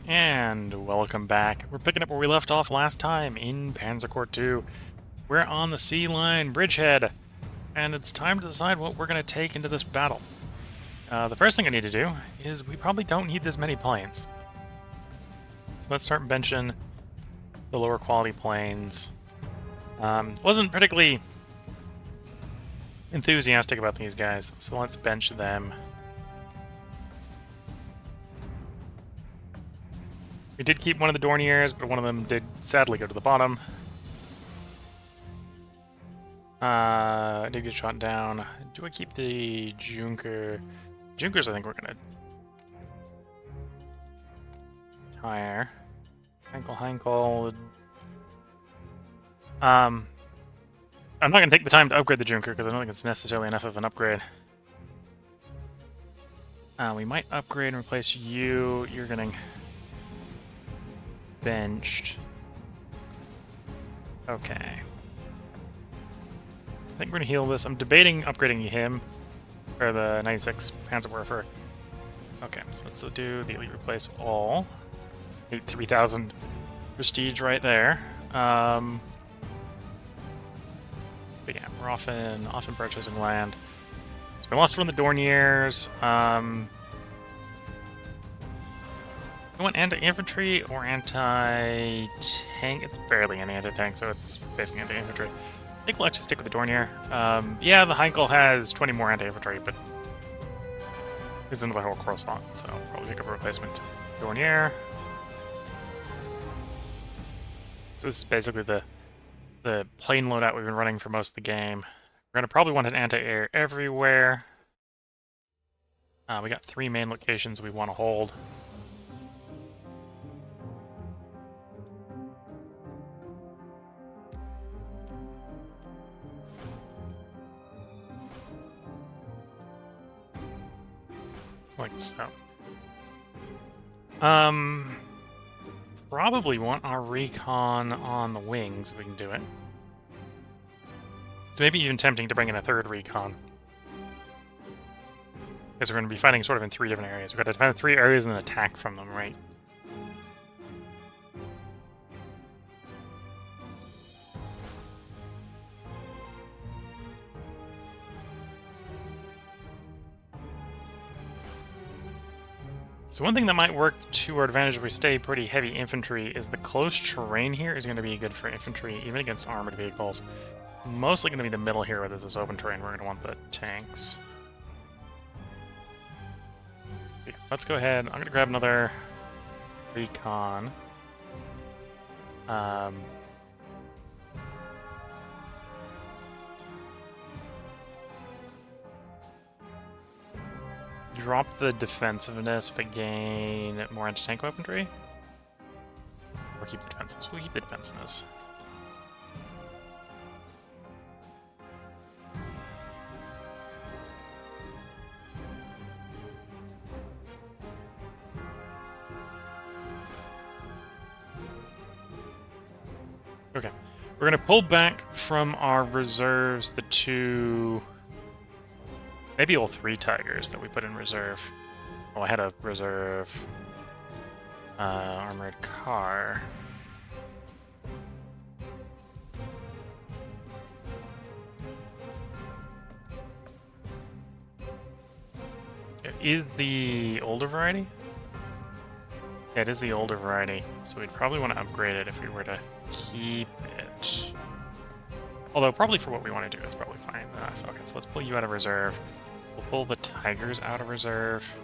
And welcome back. We're picking up where we left off last time in Panzer Corp 2. We're on the Sealion Bridgehead, and it's time to decide what we're going to take into this battle. The first thing I need to do is we probably don't need this many planes. So let's start benching the lower quality planes. Wasn't particularly enthusiastic about these guys, so let's bench them. We did keep one of the Dorniers, but one of them did sadly go to the bottom. I did get shot down. Do I keep the Junker? Junkers, I think we're gonna tire. Hankel. I'm not gonna take the time to upgrade the Junker because I don't think it's necessarily enough of an upgrade. We might upgrade and replace you. You're getting benched. Okay. I think we're gonna heal this. I'm debating upgrading him for the 96 Panzer Corp. Okay, so let's do the elite replace all. 3,000 prestige right there. But yeah, we're often purchasing land. So we lost one of the Dorniers. I want anti-infantry or anti-tank. It's barely an anti-tank, so it's basically anti-infantry. I think we'll actually stick with the Dornier. Yeah, the Heinkel has 20 more anti-infantry, but it's another whole core slot, so probably pick up a replacement Dornier. So this is basically the plane loadout we've been running for most of the game. We're gonna probably want an anti-air everywhere. We got 3 main locations we want to hold. Like so. Probably want our recon on the wings if we can do it. It's maybe even tempting to bring in a 3rd recon. Because we're going to be fighting sort of in 3 different areas. We've got to defend 3 areas and then attack from them, right? So one thing that might work to our advantage if we stay pretty heavy infantry is the close terrain here is going to be good for infantry, even against armored vehicles. It's mostly going to be the middle here where there's this open terrain. We're going to want the tanks. Yeah, let's go ahead. I'm going to grab another recon. Drop the defensiveness, but gain more anti-tank weaponry? Or keep the defensiveness? We'll keep the defensiveness. Okay. We're going to pull back from our reserves the 2... Maybe all 3 Tigers that we put in reserve. Oh, I had a reserve armored car. It is the older variety? Yeah, it is the older variety, so we'd probably want to upgrade it if we were to keep it. Although, probably for what we want to do, it's probably fine. Okay, so let's pull you out of reserve. We'll pull the Tigers out of reserve.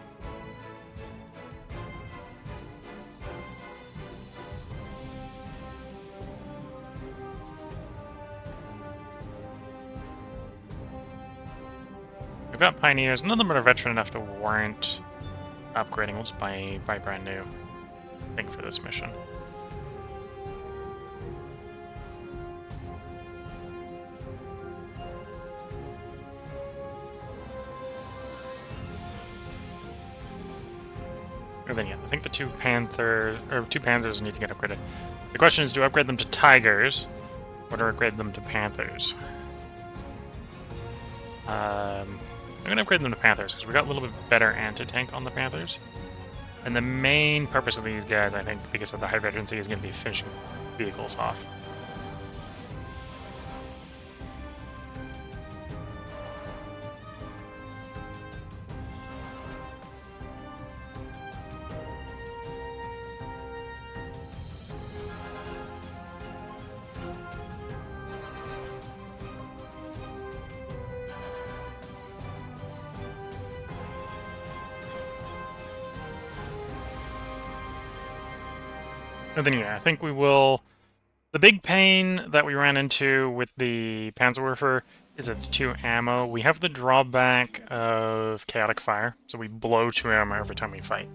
We've got Pioneers. None of them are veteran enough to warrant upgrading. We'll just buy brand new, I think, for this mission. And then yeah, I think the 2 Panzers need to get upgraded. The question is, do I upgrade them to Tigers, or do I upgrade them to Panthers? I'm going to upgrade them to Panthers, because we got a little bit better anti-tank on the Panthers. And the main purpose of these guys, I think, because of the high veterancy, is going to be finishing vehicles off. And then, yeah, I think we will... The big pain that we ran into with the Panzerwerfer is its 2 ammo. We have the drawback of chaotic fire, so we blow 2 ammo every time we fight.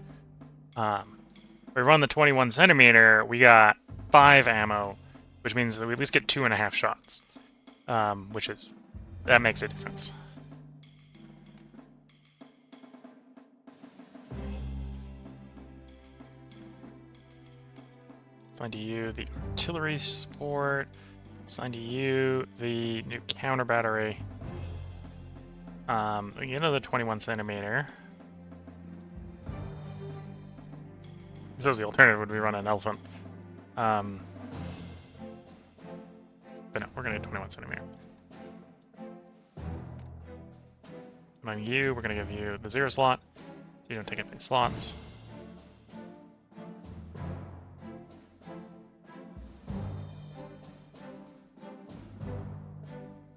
We run the 21 centimeter, we got 5 ammo, which means that we at least get 2.5 shots, that makes a difference. Assign to you the artillery support. Assign to you the new counter battery. You know, the 21 centimeter. So the alternative would be run an elephant. But no, we're gonna do 21 centimeter. And on you, we're gonna give you the 0 slot, so you don't take up any slots.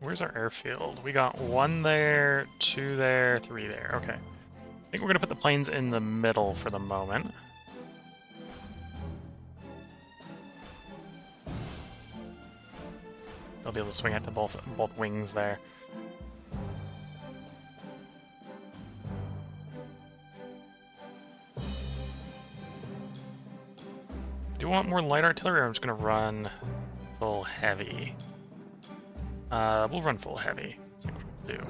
Where's our airfield? We got 1 there, 2 there, 3 there. Okay. I think we're going to put the planes in the middle for the moment. They'll be able to swing out to both wings there. Do you want more light artillery, or I'm just going to run full heavy? We'll run full heavy. That's what we'll do.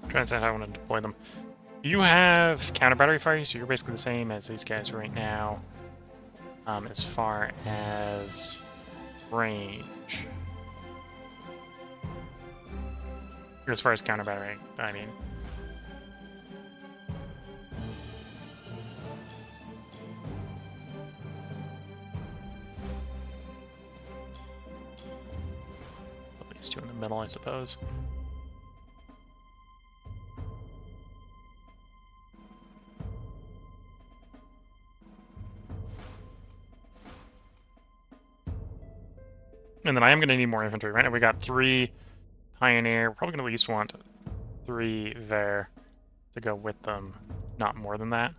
Trying to decide how I want to deploy them. You have counter battery fire, so you're basically the same as these guys right now, as far as range. As far as counter battery, I mean. Put these 2 in the middle, I suppose. And then I am going to need more infantry. Right now we got 3 Pioneer. We're probably going to at least want 3 there to go with them. Not more than that.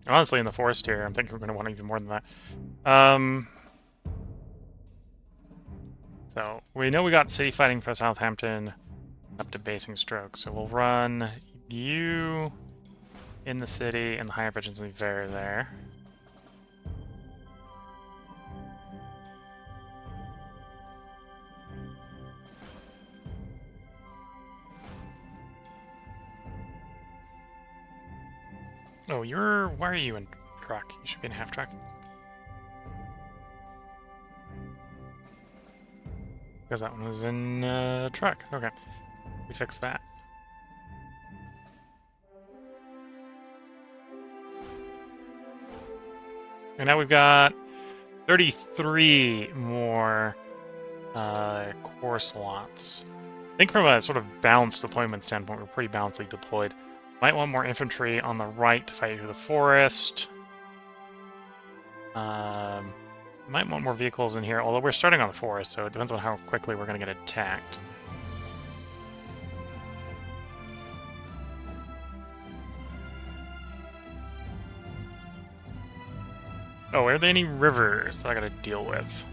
Honestly, in the forest here, I'm thinking we're going to want even more than that. So, we know we got city fighting for Southampton up to basing stroke, so we'll run you in the city and the high efficiency fair there. Oh, why are you in truck? You should be in half truck. Because that one was in truck. Okay. We fixed that. And now we've got 33 more core slots. I think from a sort of balanced deployment standpoint, we're pretty balancedly deployed. Might want more infantry on the right to fight through the forest. Might want more vehicles in here, although we're starting on the forest, so it depends on how quickly we're going to get attacked. Oh, are there any rivers that I gotta deal with?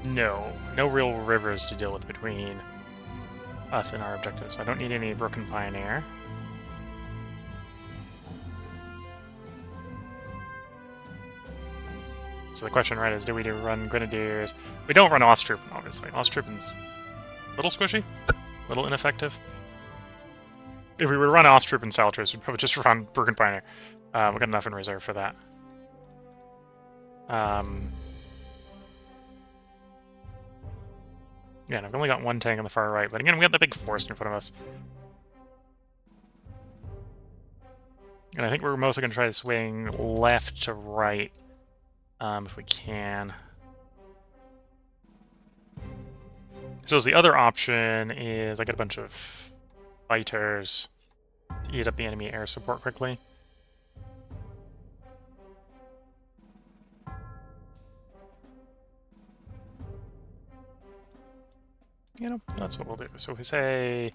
No real rivers to deal with between us in our objectives. So I don't need any Broken Pioneer. So the question, right, is do we run Grenadiers? We don't run Osttruppen, obviously. Osttruppen's a little squishy, a little ineffective. If we were to run Osttruppen Salters, we'd probably just run Broken Pioneer. We've got enough in reserve for that. Yeah, and I've only got one tank on the far right, but again, we got the big forest in front of us. And I think we're mostly going to try to swing left to right, if we can. So the other option is I get a bunch of fighters to eat up the enemy air support quickly. You know, that's what we'll do. So if we say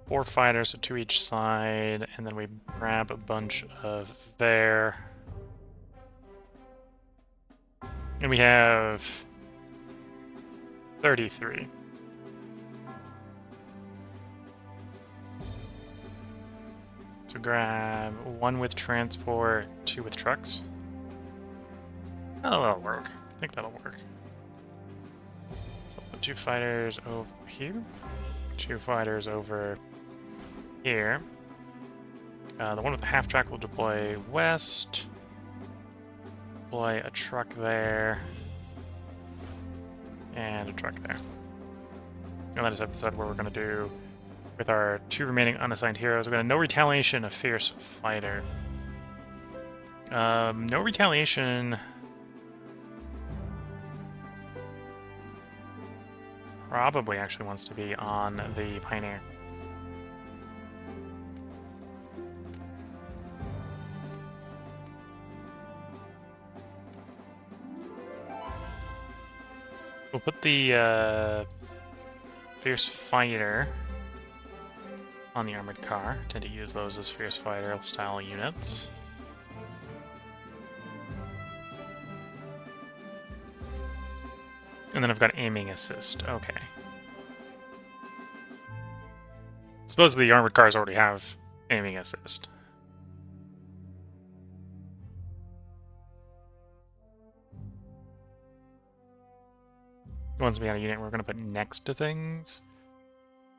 4 fighters, so 2 each side, and then we grab a bunch of there. And we have 33. So grab 1 with transport, 2 with trucks. Oh, that'll work. I think that'll work. So 2 fighters over here. 2 fighters over here. The one with the half-track will deploy west. Deploy a truck there. And a truck there. And I just have to decide what we're going to do with our 2 remaining unassigned heroes. We're going to no retaliation, a fierce fighter. No retaliation probably actually wants to be on the Pioneer. We'll put the Fierce Fighter on the armored car. I tend to use those as Fierce Fighter style units. And then I've got aiming assist. Okay. Suppose the armored cars already have aiming assist. The ones we got a unit we're going to put next to things.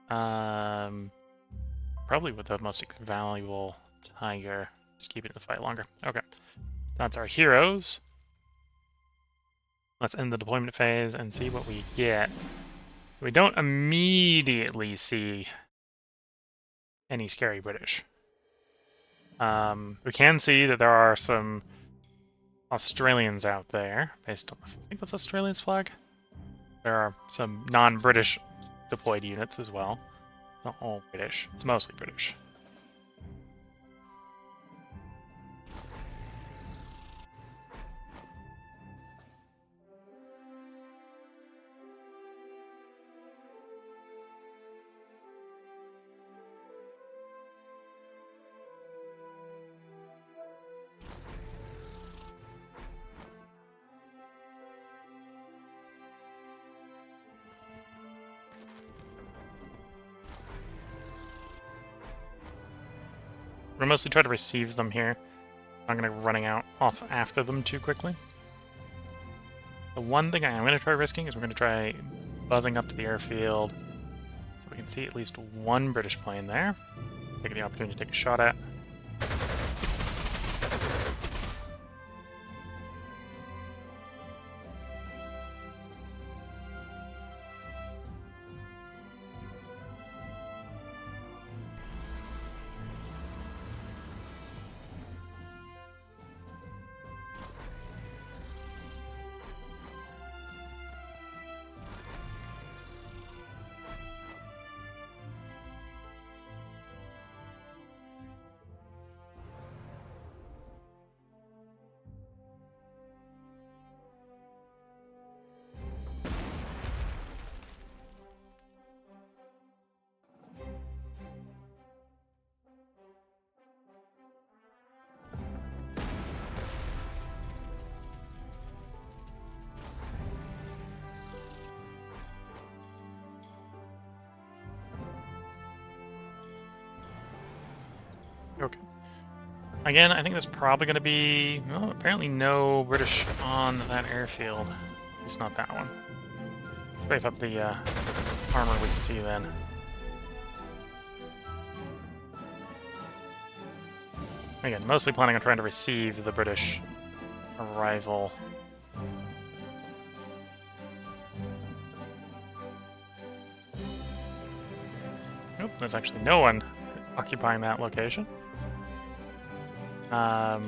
Probably with the most valuable tiger. Just keep it in the fight longer. Okay. That's our heroes. Let's end the deployment phase and see what we get. So we don't immediately see any scary British. We can see that there are some Australians out there, based on, I think that's Australia's flag. There are some non-British deployed units as well. Not all British. It's mostly British. We're mostly trying to receive them here. I'm not going to running off after them too quickly. The one thing I am going to try risking is we're going to try buzzing up to the airfield so we can see at least one British plane there. Take the opportunity to take a shot at. Okay. Again, I think there's probably going to be, well, apparently no British on that airfield. It's not that one. Let's wave up the armor we can see then. Again, mostly planning on trying to receive the British arrival. Nope, there's actually no one occupying that location. How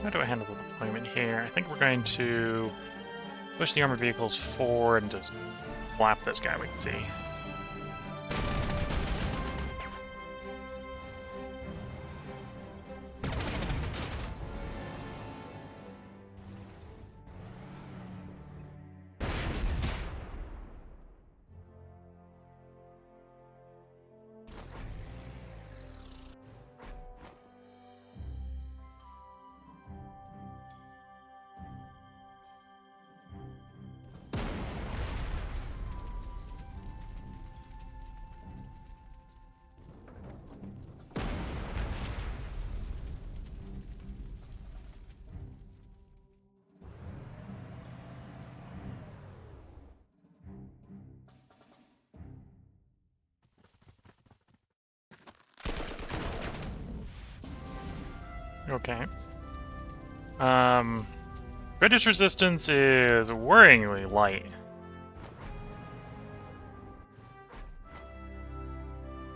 do I handle the deployment here? I think we're going to push the armored vehicles forward and just flap this guy we can see. Okay. British resistance is worryingly light.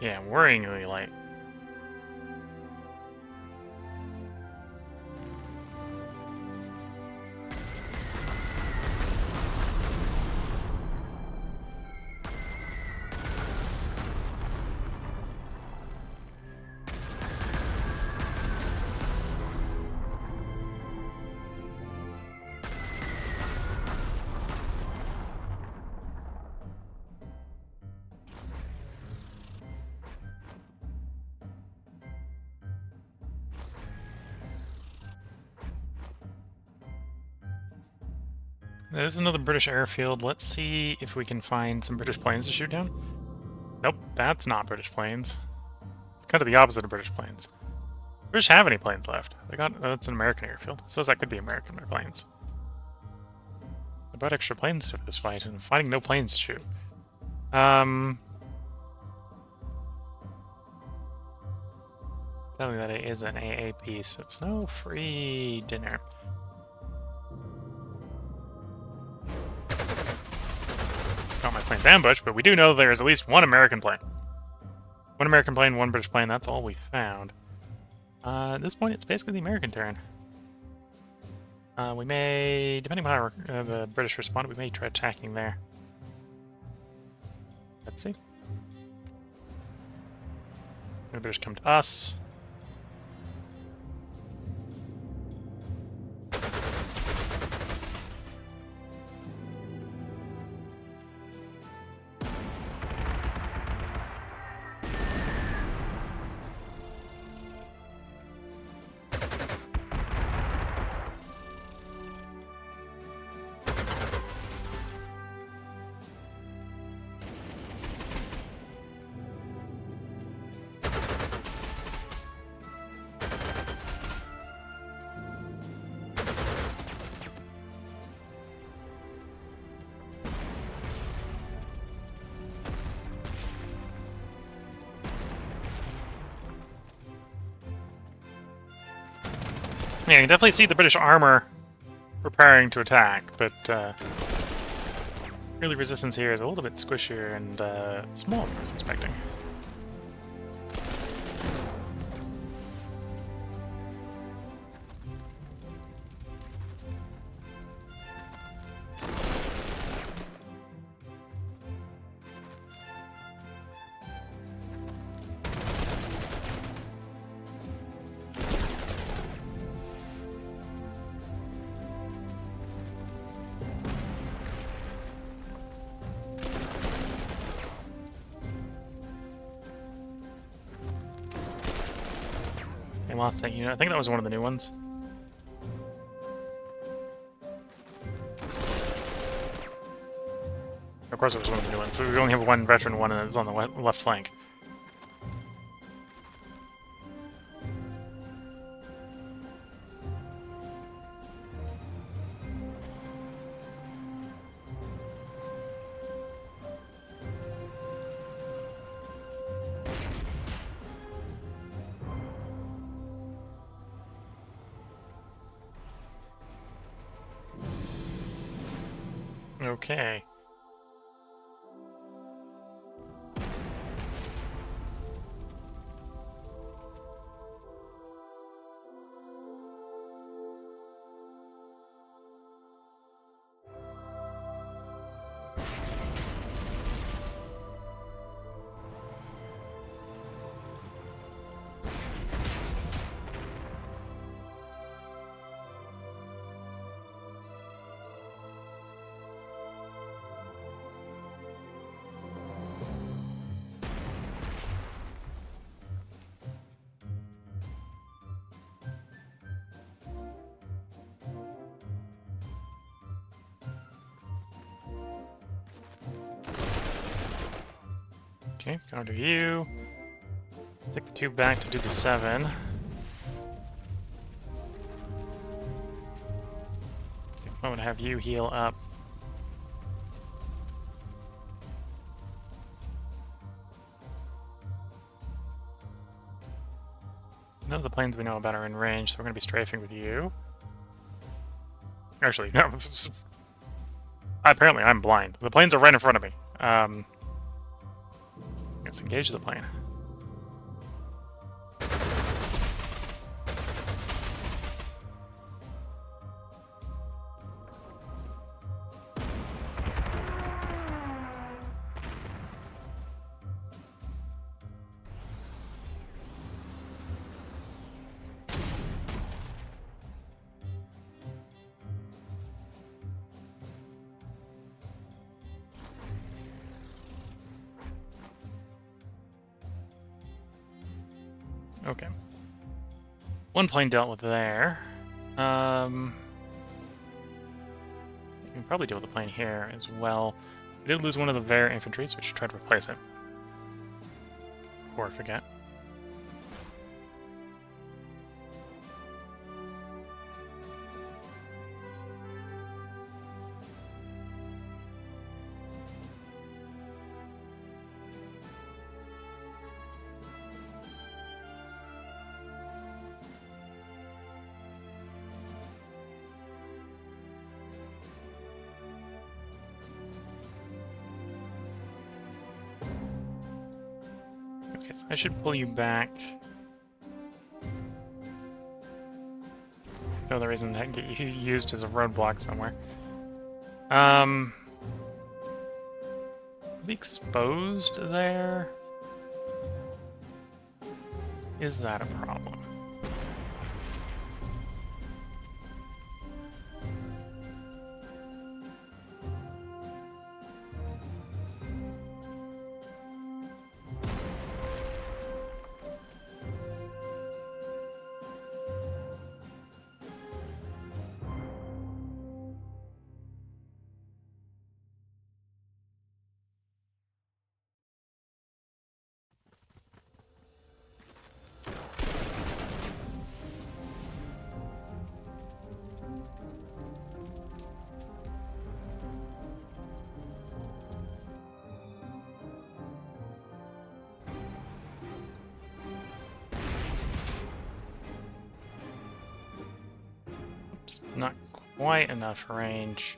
Yeah, worryingly light. There's another British airfield. Let's see if we can find some British planes to shoot down. Nope, that's not British planes. It's kind of the opposite of British planes. British have any planes left? They got that's an American airfield. I suppose that could be American planes. I bought extra planes for this fight, and I'm finding no planes to shoot. Telling me that it is an AAP, so it's no free dinner. Got my planes ambushed, but we do know there is at least one American plane. One American plane, one British plane, that's all we found. At this point, it's basically the American turn. We may, depending on how the British respond, we may try attacking there. Let's see. The British come to us. Yeah, you can definitely see the British armor preparing to attack, but really resistance here is a little bit squishier and smaller than I was expecting. lost that unit. I think that was one of the new ones. Of course it was one of the new ones, so we only have one veteran one, and it's on the left flank. Okay. Okay, go to view. Take the 2 back to do the 7. Okay, I'm gonna have you heal up. None of the planes we know about are in range, so we're gonna be strafing with you. Actually, no. Apparently, I'm blind. The planes are right in front of me. Let's engage the plane. Okay. One plane dealt with there. You can probably deal with the plane here as well. We did lose one of the Ver infantry, so we should try to replace it. Or forget. Okay, so I should pull you back. No other reason to get you used as a roadblock somewhere. Be exposed there? Is that a problem? Not quite enough range.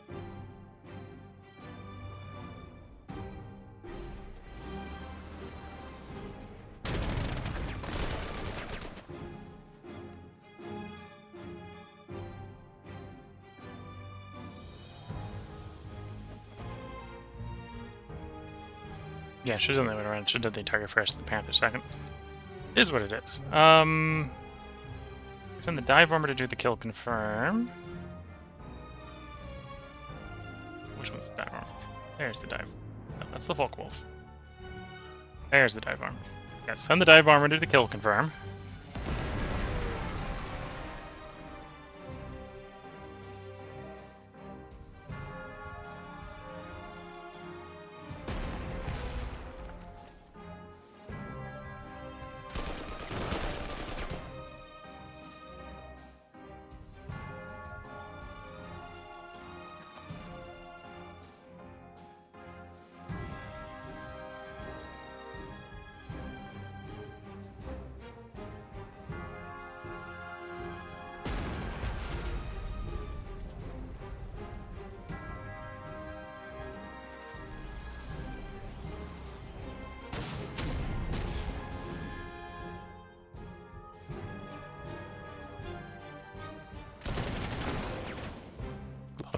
Yeah, should have done the other way around. Should have done the target first and the Panther second. Is what it is. Send the dive bomber to do the kill confirm. Which one's the dive arm? There's the dive. No, that's the Volkwolf. There's the dive arm. Yes, send the dive armor to the kill confirm.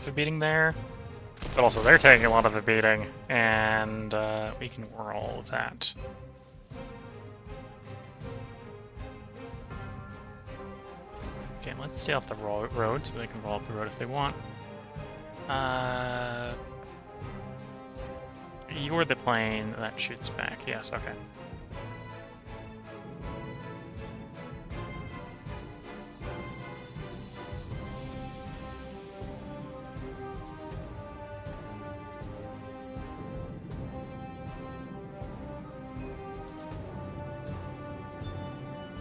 of a beating there. But also they're taking a lot of a beating, and we can roll that. Okay, let's stay off the road so they can roll up the road if they want. You're the plane that shoots back. Yes, okay.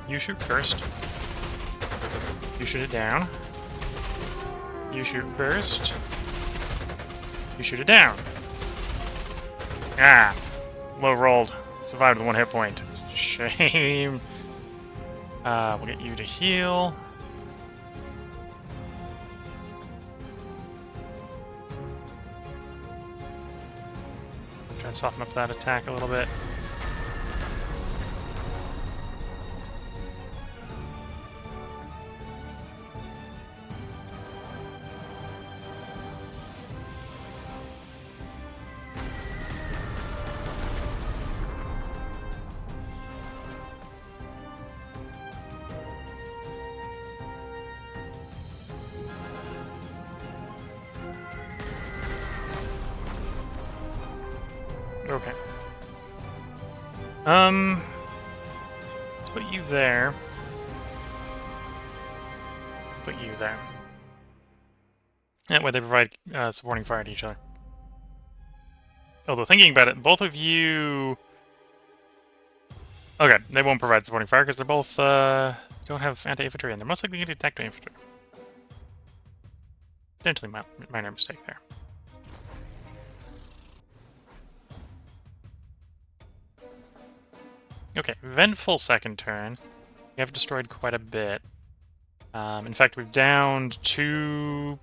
You shoot first. You shoot it down. You shoot first. You shoot it down. Ah! Low rolled. Survived with 1 hit point. Shame. We'll get you to heal. Try to soften up that attack a little bit. Okay. Let's put you there. Put you there. That way they provide supporting fire to each other. Although thinking about it, both of you... Okay, they won't provide supporting fire because they're both don't have anti-infantry, and they're most likely going to attack by infantry. Potentially minor mistake there. Okay, eventful second turn. We have destroyed quite a bit. In fact, we've downed two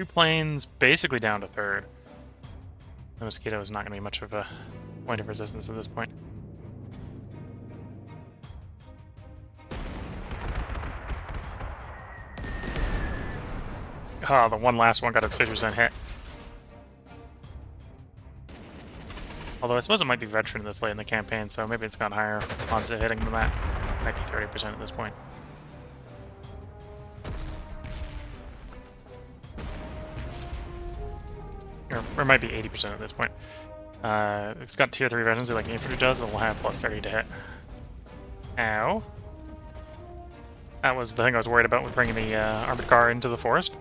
planes, basically down to third. The Mosquito is not going to be much of a point of resistance at this point. Oh, the one last one got its 50% hit. Although I suppose it might be veteran this late in the campaign, so maybe it's got higher odds of hitting than that. Might be 30% at this point. Or it might be 80% at this point. It's got tier 3 veterans like the infantry does, and will have plus 30 to hit. Ow. That was the thing I was worried about with bringing the armored car into the forest.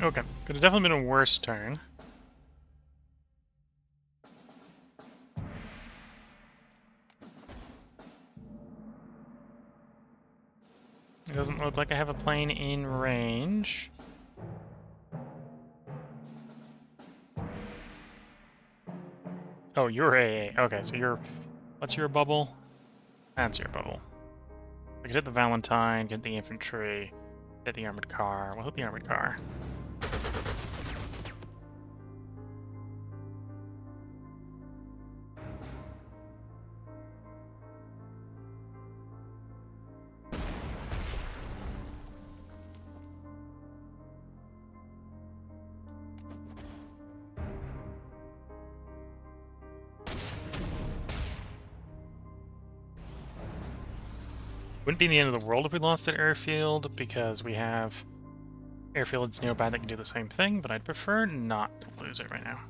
Okay, could have definitely been a worse turn. It doesn't look like I have a plane in range. Oh, you're AA. Okay, so you're... What's your bubble? That's your bubble. We could hit the Valentine, get the infantry, hit the armored car. We'll hit the armored car. Wouldn't be the end of the world if we lost that airfield, because we have airfields nearby that can do the same thing, but I'd prefer not to lose it right now.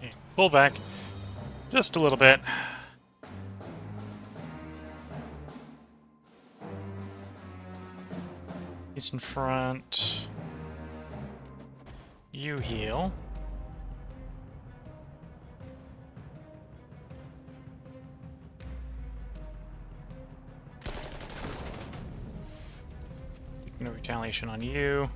Okay, pull back just a little bit. Eastern front. You heal. No retaliation on you.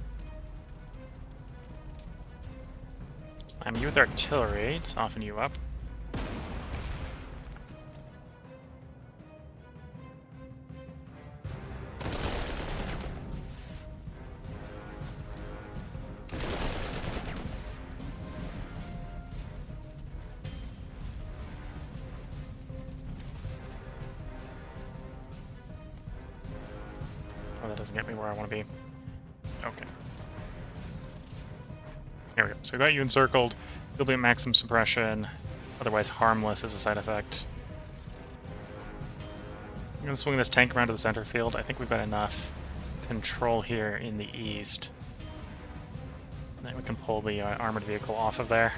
Slam you with artillery, soften you up. Oh, that doesn't get me where I want to be. Okay. There we go. So I got you encircled. You'll be at maximum suppression, otherwise harmless as a side effect. I'm going to swing this tank around to the center field. I think we've got enough control here in the east. And then we can pull the armored vehicle off of there.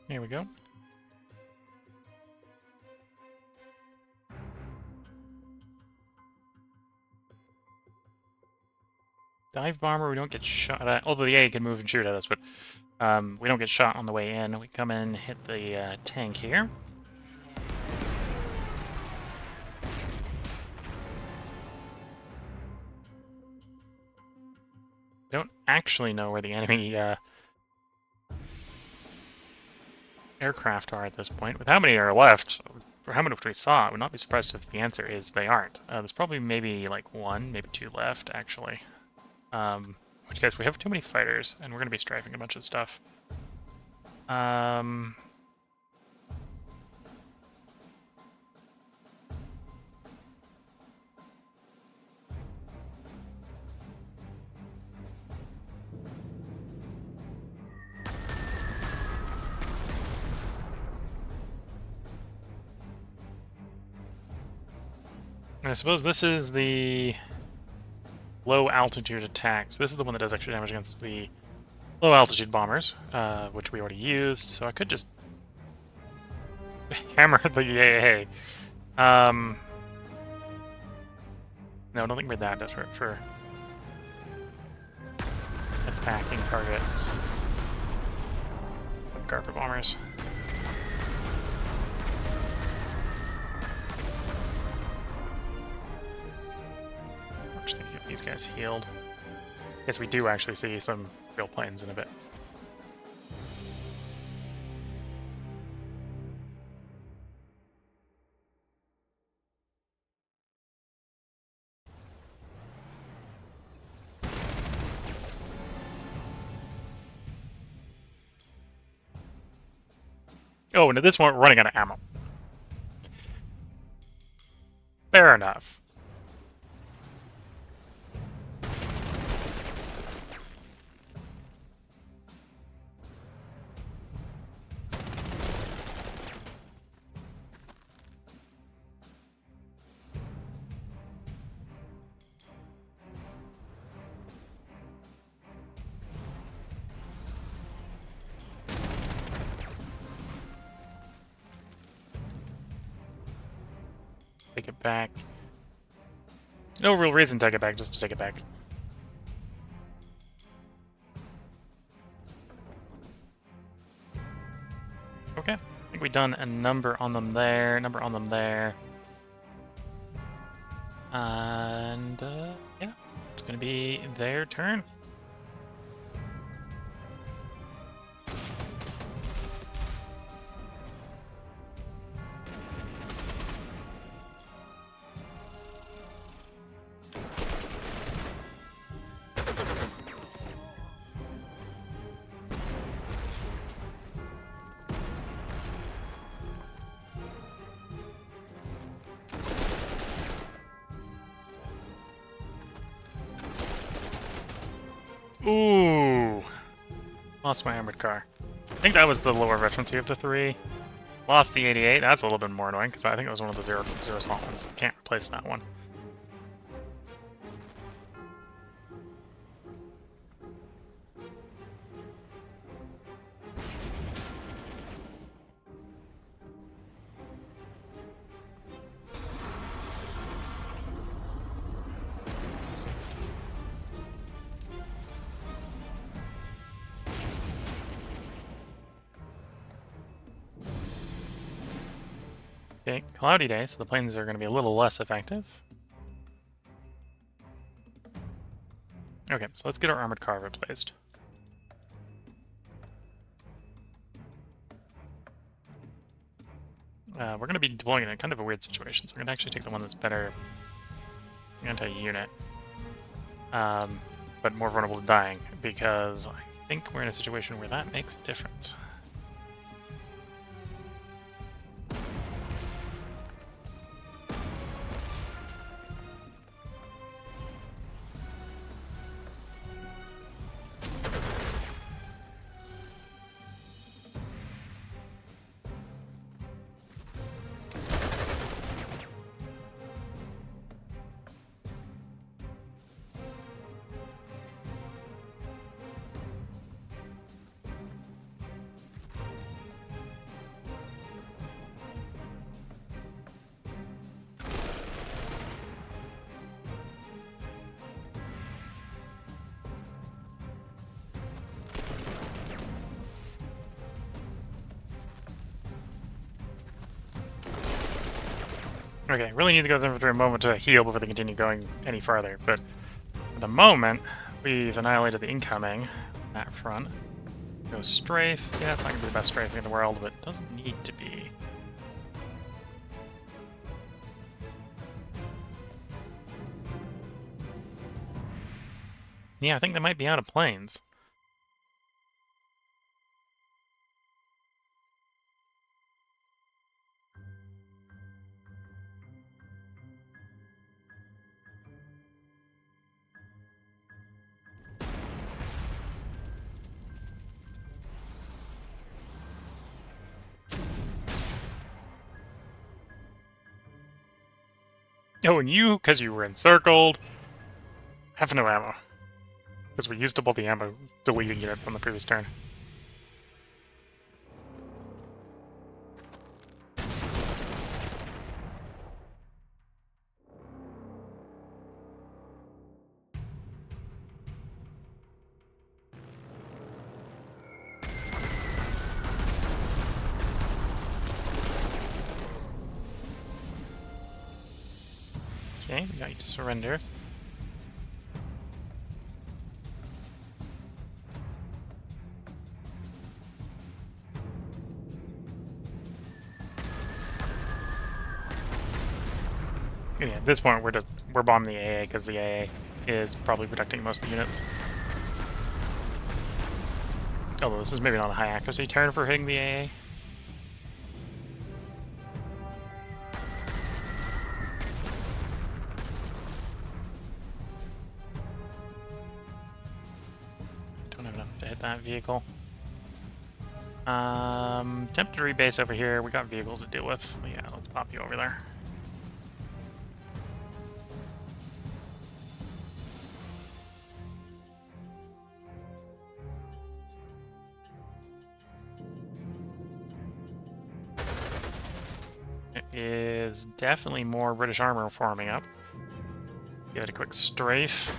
Here we go. Dive bomber, we don't get shot at. Although the A can move and shoot at us, but we don't get shot on the way in. We come in, hit the tank here. Don't actually know where the enemy aircraft are at this point. With how many are left, or how many we saw, I would not be surprised if the answer is they aren't. There's probably maybe like one, maybe two left, actually. Which, guys, we have too many fighters, and we're going to be strafing a bunch of stuff. I suppose this is the low altitude attack. So this is the one that does extra damage against the low altitude bombers, which we already used. So I could just hammer the yay. No, I don't think we're that desperate for attacking targets with carpet bombers. These guys healed. Yes, we do actually see some real planes in a bit. Oh, and at this point, we're running out of ammo. Fair enough. Take it back. No real reason to take it back, just to take it back. Okay. I think we've done a number on them there, number on them there. And, yeah, it's going to be their turn. Ooh! Lost my armored car. I think that was the lower veterancy of the three. Lost the 88. That's a little bit more annoying, because I think it was one of the zero assault ones. Can't replace that one. Okay, cloudy day, so the planes are going to be a little less effective. Okay, so let's get our armored car replaced. We're going to be deploying in kind of a weird situation, so we're going to actually take the one that's better anti-unit, but more vulnerable to dying, because I think we're in a situation where that makes a difference. Okay, really need to go in for a moment to heal before they continue going any farther, but at the moment, we've annihilated the incoming on that front. Go strafe. Yeah, it's not going to be the best strafing in the world, but it doesn't need to be. Yeah, I think they might be out of planes. Oh, and you, because you were encircled, have no ammo. Because we used up all the ammo deleting units on the previous turn. Okay, we got you to surrender. Yeah, at this point we're bombing the AA because the AA is probably protecting most of the units. Although this is maybe not a high accuracy turn for hitting the AA. Don't have enough to hit that vehicle. Tempted to rebase over here. We got vehicles to deal with. Yeah, let's pop you over there. Is definitely more British armor forming up. Give it a quick strafe.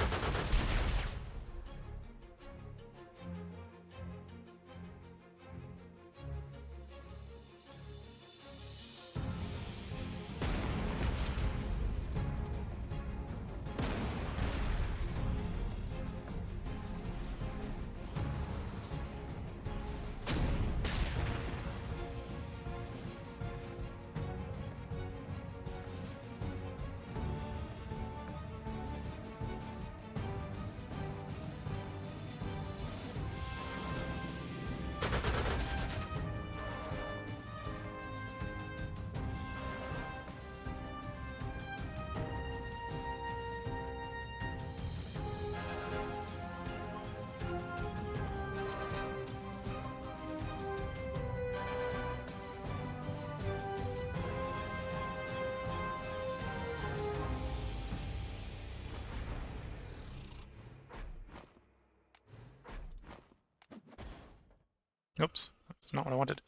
Oops, that's not what I wanted.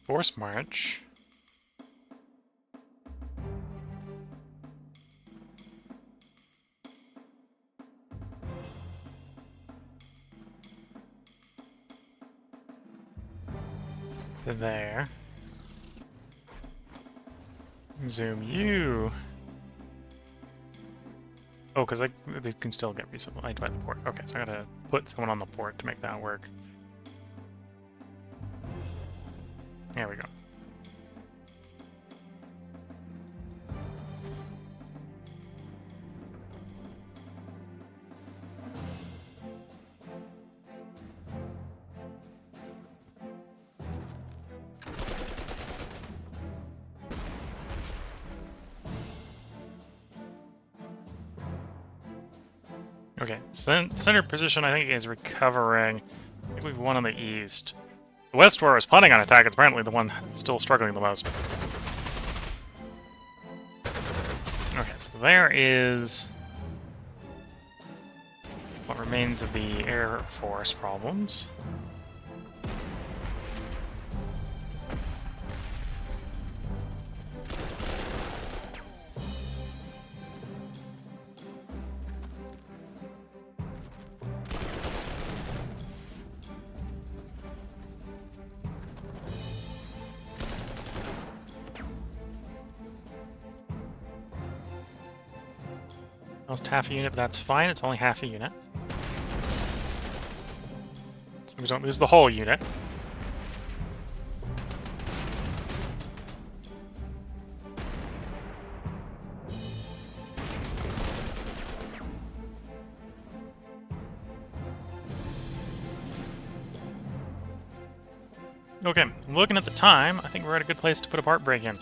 Force march. To there. Zoom you. Oh, because they can still get resupplied by the port. Okay, so I gotta put someone on the port to make that work. There we go. Okay, center position I think is recovering. I think we've won on the east. The west, where I was planning on attack, is apparently the one still struggling the most. Okay, so there is what remains of the Air Force problems. Lost half a unit, but that's fine. It's only half a unit. So we don't lose the whole unit. Okay, looking at the time, I think we're at a good place to put a part break in.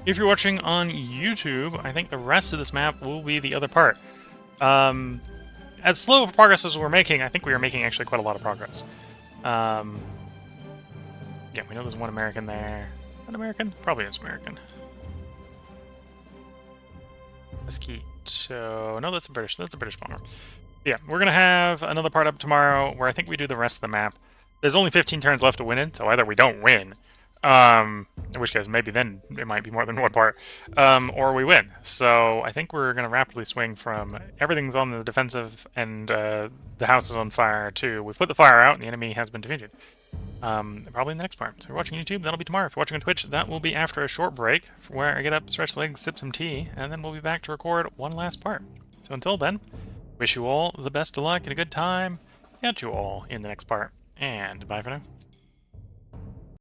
If you're watching on YouTube, I think the rest of this map will be the other part. As slow of progress as we're making, I think we are making actually quite a lot of progress. Yeah, we know there's one American there. An American? Probably is American. Mosquito. No, that's a British. That's a British bomber. Yeah, we're gonna have another part up tomorrow where I think we do the rest of the map. There's only 15 turns left to win it, so either we don't win, in which case maybe then it might be more than one part, or we win. So I think we're going to rapidly swing from everything's on the defensive and the house is on fire to we've put the fire out and the enemy has been defeated. Probably in the next part. So if you're watching YouTube, that'll be tomorrow. If you're watching on Twitch, that will be after a short break where I get up, stretch the legs, sip some tea, and then we'll be back to record one last part. So until then, wish you all the best of luck and a good time. Catch you all in the next part. And bye for now.